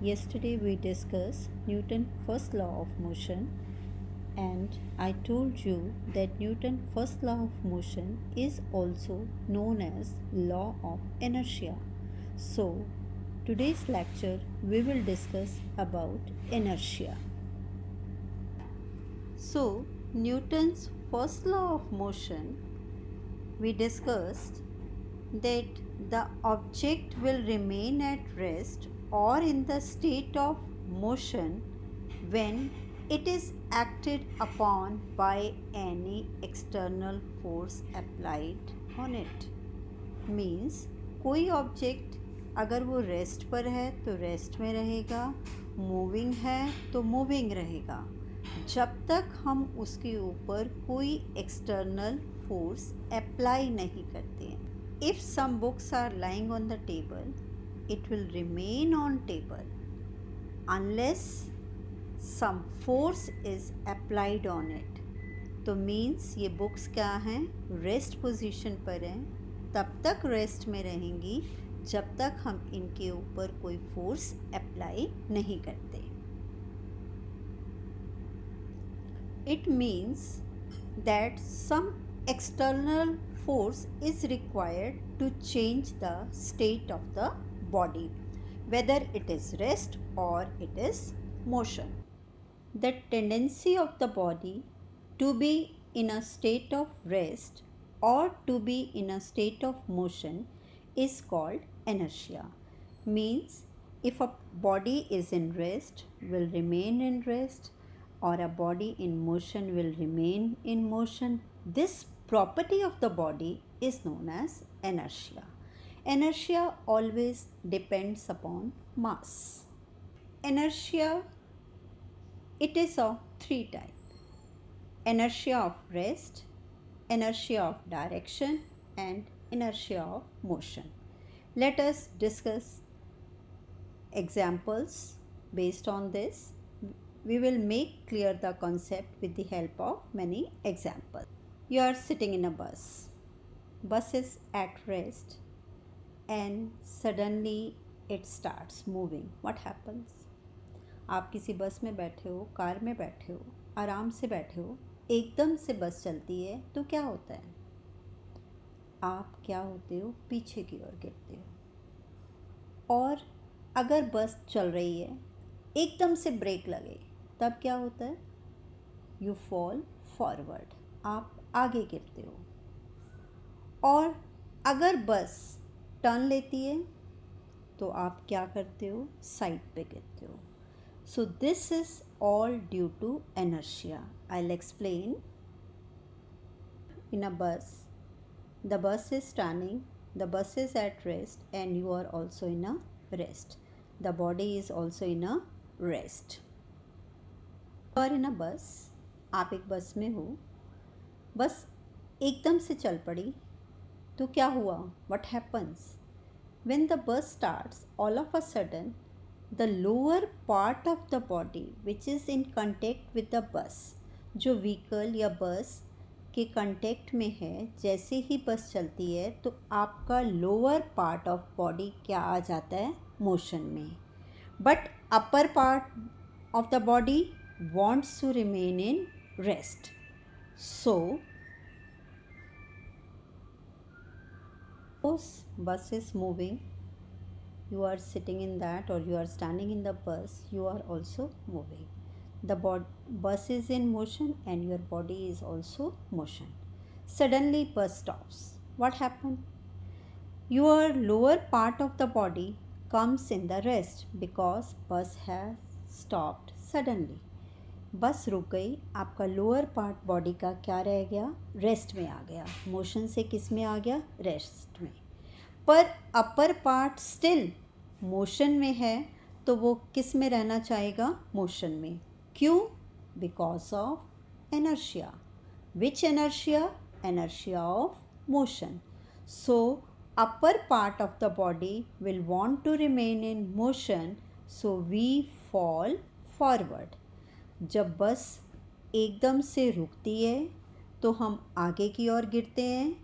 Yesterday we discussed Newton's first law of motion, and I told you that Newton's first law of motion is also known as law of inertia. So today's lecture we will discuss about inertia. So Newton's first law of motion, we discussed that the object will remain at rest or in the state of motion when it is acted upon by any external force applied on it. Means कोई object अगर वो rest पर है तो rest में रहेगा, moving है तो मूविंग रहेगा, जब तक हम उसके ऊपर कोई एक्सटर्नल फोर्स अप्लाई नहीं करते हैं. If some books are lying on the table, it will remain on table unless some force is applied on it. तो मीन्स ये बुक्स क्या हैं, रेस्ट पोजीशन पर हैं, तब तक रेस्ट में रहेंगी जब तक हम इनके ऊपर कोई फोर्स अप्लाई नहीं करते. It means that some external force is required to change the state of the body, whether it is rest or it is motion. The tendency of the body to be in a state of rest or to be in a state of motion is called inertia. Means if a body is in rest, will remain in rest, or a body in motion will remain in motion. This property of the body is known as inertia. Inertia always depends upon mass. Inertia, it is of three types: inertia of rest, inertia of direction, and inertia of motion. Let us discuss examples based on this. We will make clear the concept with the help of many examples. You are sitting in a bus. Bus is at rest and suddenly it starts moving. What happens? आप किसी बस में बैठे हो, car में बैठे हो, आराम से बैठे हो, एकदम से बस चलती है तो क्या होता है? आप क्या होते हो? पीछे की ओर गिरते हो. और अगर बस चल रही है, एकदम से ब्रेक लगे, तब क्या होता है? यू फॉल फॉरवर्ड, आप आगे गिरते हो. और अगर बस टर्न लेती है तो आप क्या करते हो? साइड पे गिरते हो. So this is all due to inertia. I'll explain. In a bus, the bus is standing, the bus is at rest, and you are also in a rest. The body is also in a rest. You are in a bus, आप एक बस में हो, बस एकदम से चल पड़ी तो क्या हुआ? What happens? When the bus starts, all of a sudden, the lower part of the body which is in contact with the bus, जो व्हीकल या बस के कंटेक्ट में है, जैसे ही बस चलती है तो आपका लोअर पार्ट ऑफ बॉडी क्या आ जाता है? मोशन में. But upper part of the body wants to remain in rest. So bus is moving, you are sitting in that or you are standing in the bus, you are also moving. The bus is in motion and your body is also motion. Suddenly bus stops. What happened? Your lower part of the body comes in the rest because bus has stopped suddenly. बस रुक गई, आपका lower part body का क्या रह गया? Rest में आ गया. मोशन से किस में आ गया? रेस्ट में. पर अपर पार्ट स्टिल मोशन में है तो वो किस में रहना चाहेगा? मोशन में. क्यों? Because of inertia. Which inertia? Inertia of motion. So upper part of the body will want to remain in motion, so we fall forward. जब बस एकदम से रुकती है तो हम आगे की ओर गिरते हैं.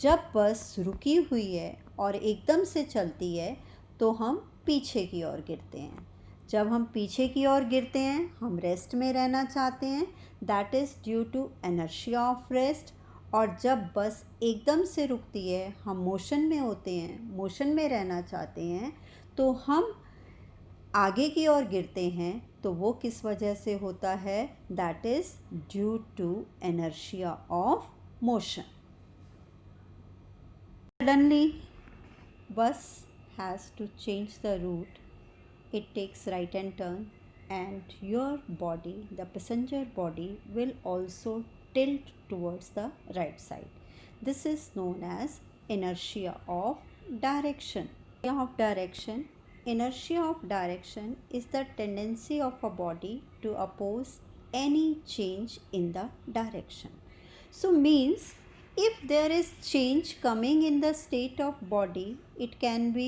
जब बस रुकी हुई है और एकदम से चलती है तो हम पीछे की ओर गिरते हैं. जब हम पीछे की ओर गिरते हैं, हम रेस्ट में रहना चाहते हैं, that is due to inertia of rest. और जब बस एकदम से रुकती है, हम मोशन में होते हैं, मोशन में रहना चाहते हैं, तो हम आगे की ओर गिरते हैं। तो वो किस वजह से होता है? That is due to inertia of motion. Suddenly bus has to change the route. It takes right hand turn, and your body, the passenger body, will also tilt towards the right side. This is known as inertia of direction. Inertia of direction is the tendency of a body to oppose any change in the direction. So means if there is change coming in the state of body, it can be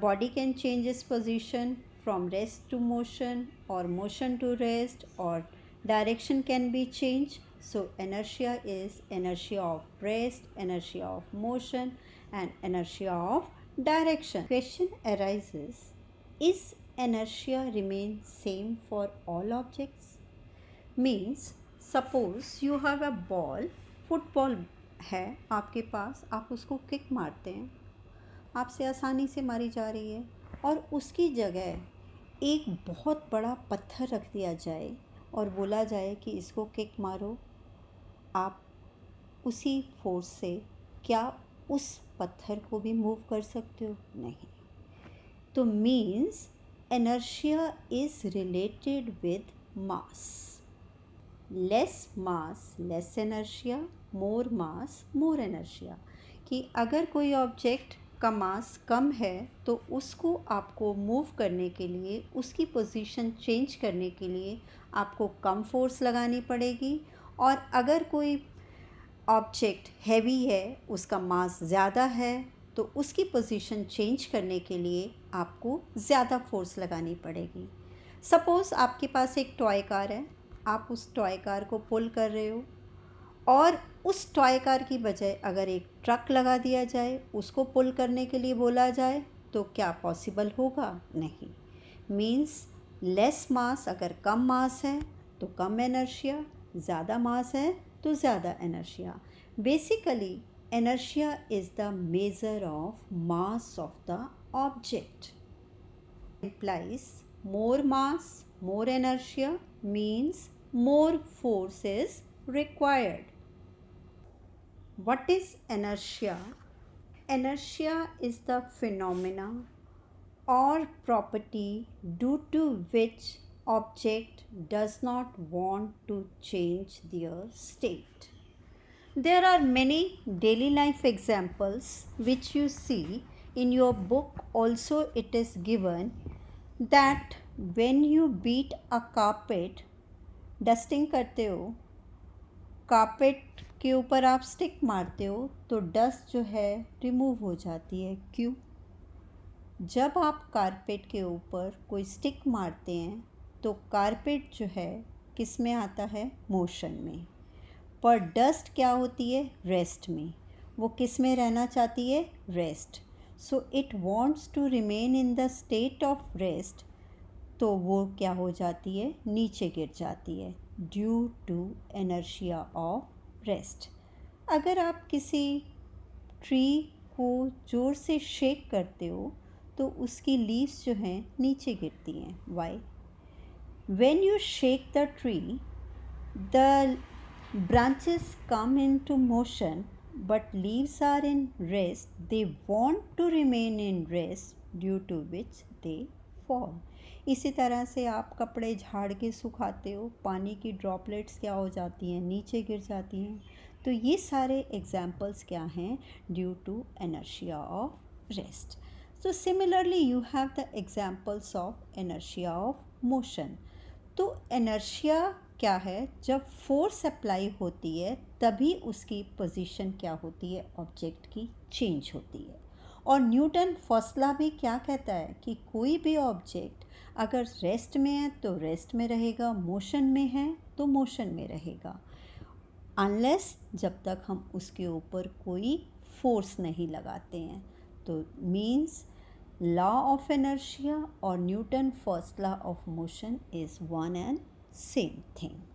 body can change its position from rest to motion, or motion to rest, or direction can be changed. So inertia is inertia of rest, inertia of motion, and inertia of direction. Question arises, is inertia remain same for all objects? Means suppose you have a ball, football है आपके पास, आप उसको kick मारते हैं, आपसे आसानी से मारी जा रही है, और उसकी जगह एक बहुत बड़ा पत्थर रख दिया जाए और बोला जाए कि इसको किक मारो, आप उसी फोर्स से क्या उस पत्थर को भी मूव कर सकते हो? नहीं। तो means inertia is related with mass. Less mass less inertia, more mass more inertia. कि अगर कोई ऑब्जेक्ट का मास कम है तो उसको आपको मूव करने के लिए, उसकी पोजीशन चेंज करने के लिए आपको कम फोर्स लगानी पड़ेगी, और अगर कोई ऑब्जेक्ट हैवी है, उसका मास ज़्यादा है, तो उसकी पोजीशन चेंज करने के लिए आपको ज़्यादा फोर्स लगानी पड़ेगी। सपोज़ आपके पास एक टॉय कार है, आप उस टॉय कार को पुल कर रहे हो, और उस टॉय कार की बजाय अगर एक ट्रक लगा दिया जाए, उसको पुल करने के लिए बोला जाए, तो क्या पॉसिबल होगा? नहीं। मीन्स लेस मास, अगर कम मास है तो कम इनर्शिया, ज़्यादा मास है तो ज़्यादा inertia. Basically inertia is the measure of mass of the object. implies more mass, more inertia means more force is required. What is inertia? Inertia is the phenomena or property due to which object does not want to change their state. There are many daily life examples which you see in your book. Also it is given that when you beat a carpet, dusting करते हो, carpet के ऊपर आप stick मारते हो, तो dust जो है रिमूव हो जाती है। क्यों? जब आप कारपेट के ऊपर कोई स्टिक मारते हैं तो कारपेट जो है किस में आता है? मोशन में। पर डस्ट क्या होती है? रेस्ट में। वो किस में रहना चाहती है? Rest. So it wants to remain in the state of rest, तो वो क्या हो जाती है? नीचे गिर जाती है due to inertia of rest. अगर आप किसी ट्री को ज़ोर से शेक करते हो तो उसकी लीव्स जो हैं नीचे गिरती हैं। Why? When you shake the tree, the branches come into motion, but leaves are in rest. They want to remain in rest, due to which they fall. इसी तरह से आप कपड़े झाड़ के सुखाते हो, पानी की ड्रॉपलेट्स क्या हो जाती हैं? नीचे गिर जाती हैं। तो ये सारे एग्जाम्पल्स क्या हैं? Due to inertia of rest. So similarly you have the examples of inertia of motion. तो inertia क्या है? जब फोर्स अप्लाई होती है तभी उसकी पोजीशन क्या होती है? ऑब्जेक्ट की चेंज होती है। और न्यूटन फर्स्ट लॉ भी क्या कहता है कि कोई भी ऑब्जेक्ट अगर रेस्ट में है तो रेस्ट में रहेगा, मोशन में है तो मोशन में रहेगा, अनलेस जब तक हम उसके ऊपर कोई फोर्स नहीं लगाते हैं। तो means Law of inertia or Newton's first law of motion is one and same thing.